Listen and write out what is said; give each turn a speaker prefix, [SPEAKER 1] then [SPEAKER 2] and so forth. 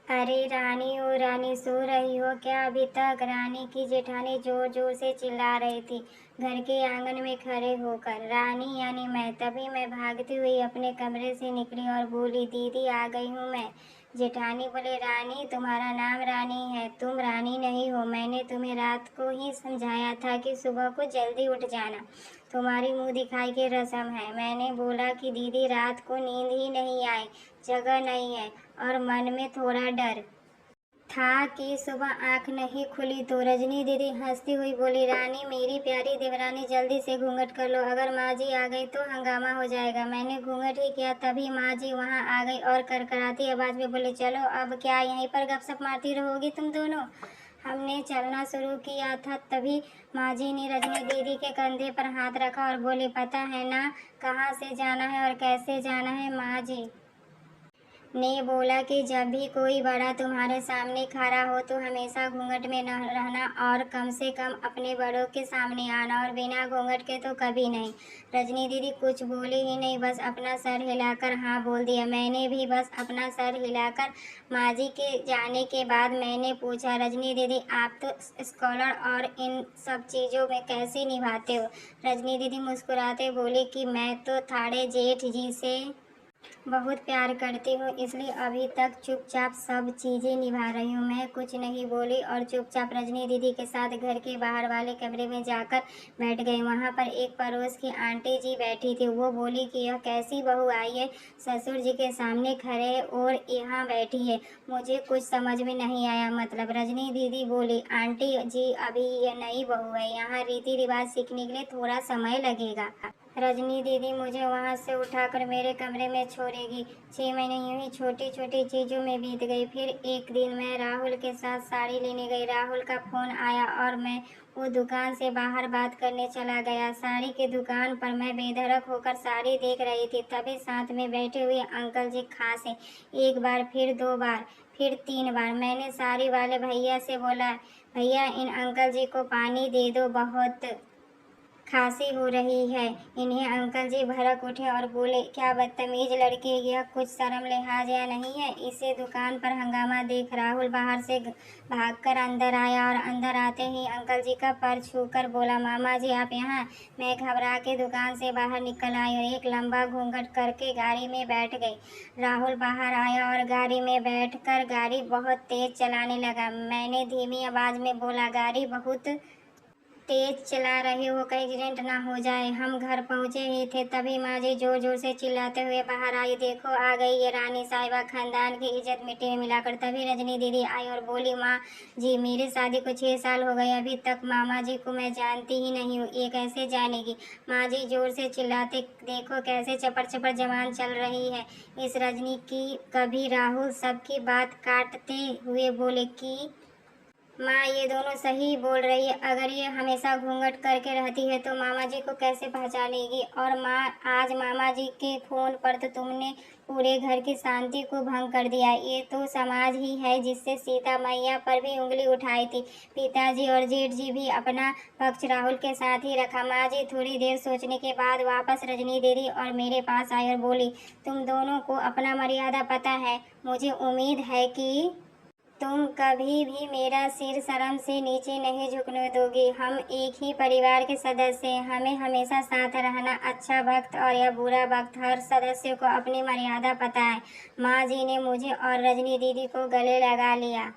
[SPEAKER 1] अरे रानी, ओ रानी, सो रही हो क्या अभी तक? रानी की जेठानी जोर जोर से चिल्ला रही थी घर के आंगन में खड़े होकर। रानी यानी मैं भागती हुई अपने कमरे से निकली और बोली, दीदी आ गई हूँ मैं। जेठानी बोले, रानी तुम्हारा नाम रानी है, तुम रानी नहीं हो। मैंने तुम्हें रात को ही समझाया था कि सुबह को जल्दी उठ जाना, तुम्हारी मुंह दिखाई की रस्म है। मैंने बोला कि दीदी रात को नींद ही नहीं आई, जगह नहीं है और मन में थोड़ा डर था कि सुबह आंख नहीं खुली तो। रजनी दीदी हंसती हुई बोली, रानी मेरी प्यारी देवरानी, जल्दी से घूंघट कर लो, अगर माँ जी आ गई तो हंगामा हो जाएगा। मैंने घूंघट ही किया, तभी माँ जी वहाँ आ गई और करकराती आवाज में बोली, चलो अब क्या यहीं पर गपशप मारती रहोगी तुम दोनों? हमने चलना शुरू किया था, तभी माँ जी ने रजनी दीदी के कंधे पर हाथ रखा और बोली, पता है ना कहाँ से जाना है और कैसे जाना है? माँ जी ने बोला कि जब भी कोई बड़ा तुम्हारे सामने खड़ा हो तो हमेशा घूंघट में न रहना और कम से कम अपने बड़ों के सामने आना, और बिना घूंघट के तो कभी नहीं। रजनी दीदी कुछ बोली ही नहीं, बस अपना सर हिलाकर हाँ बोल दिया। मैंने भी बस अपना सर हिलाकर। माँ जी के जाने के बाद मैंने पूछा, रजनी दीदी आप तो स्कॉलर और इन सब चीज़ों में कैसे निभाते हो? रजनी दीदी मुस्कुराते बोली कि मैं तो थाड़े जेठ जी से बहुत प्यार करती हूँ, इसलिए अभी तक चुपचाप सब चीज़ें निभा रही हूँ। मैं कुछ नहीं बोली और चुपचाप रजनी दीदी के साथ घर के बाहर वाले कमरे में जाकर बैठ गई। वहाँ पर एक पड़ोस की आंटी जी बैठी थी। वो बोली कि यह कैसी बहू आई है, ससुर जी के सामने खड़े है और यहाँ बैठी है, मुझे कुछ समझ में नहीं आया। मतलब रजनी दीदी बोली, आंटी जी अभी ये नई बहू है, यहाँ रीति रिवाज सीखने के लिए थोड़ा समय लगेगा। रजनी दीदी मुझे वहाँ से उठाकर मेरे कमरे में छोड़ेगी। 6 महीने यूं ही छोटी छोटी चीज़ों में बीत गई। फिर एक दिन मैं राहुल के साथ साड़ी लेने गई। राहुल का फ़ोन आया और मैं वो दुकान से बाहर बात करने चला गया। साड़ी की दुकान पर मैं बेधड़क होकर साड़ी देख रही थी, तभी साथ में बैठे हुए अंकल जी खांसे। एक बार, फिर 2 बार, फिर 3 बार। मैंने साड़ी वाले भैया से बोला, भैया इन अंकल जी को पानी दे दो, बहुत खांसी हो रही है इन्हें। अंकल जी भड़क उठे और बोले, क्या बदतमीज लड़की, यह कुछ शर्म लिहाज या नहीं है? इसे दुकान पर हंगामा देख राहुल बाहर से भागकर अंदर आया और अंदर आते ही अंकल जी का पैर छूकर बोला, मामा जी आप यहाँ? मैं घबरा के दुकान से बाहर निकल आई और एक लंबा घूंघट करके गाड़ी में बैठ गई। राहुल बाहर आया और गाड़ी में बैठकर गाड़ी बहुत तेज चलाने लगा। मैंने धीमी आवाज में बोला, गाड़ी बहुत तेज चला रहे हो, कहीं एक्सीडेंट ना हो जाए। हम घर पहुंचे ही थे, तभी माँ जी जोर जोर से चिल्लाते हुए बाहर आई, देखो आ गई ये रानी साहिबा, खानदान की इज्जत मिट्टी में मिलाकर। तभी रजनी दीदी आई और बोली, माँ जी मेरी शादी को 6 साल हो गए, अभी तक मामा जी को मैं जानती ही नहीं हूँ, ये कैसे जानेगी? माँ जी जोर से चिल्लाते, देखो कैसे चपर चपर जवान चल रही है इस रजनी की। कभी राहुल सबकी बात काटते हुए बोले कि माँ ये दोनों सही बोल रही है, अगर ये हमेशा घूंघट करके रहती है तो मामा जी को कैसे पहचानेगी? और माँ आज मामा जी के फ़ोन पर तो तुमने पूरे घर की शांति को भंग कर दिया। ये तो समाज ही है जिससे सीता मैया पर भी उंगली उठाई थी। पिताजी और जेठ जी भी अपना पक्ष राहुल के साथ ही रखा। माँ जी थोड़ी देर सोचने के बाद वापस रजनी दीदी और मेरे पास आई और बोली, तुम दोनों को अपना मर्यादा पता है, मुझे उम्मीद है कि तुम कभी भी मेरा सिर शर्म से नीचे नहीं झुकने दोगी। हम एक ही परिवार के सदस्य हैं, हमें हमेशा साथ रहना, अच्छा वक्त और या बुरा वक्त, हर सदस्य को अपनी मर्यादा पता है। माँ जी ने मुझे और रजनी दीदी को गले लगा लिया।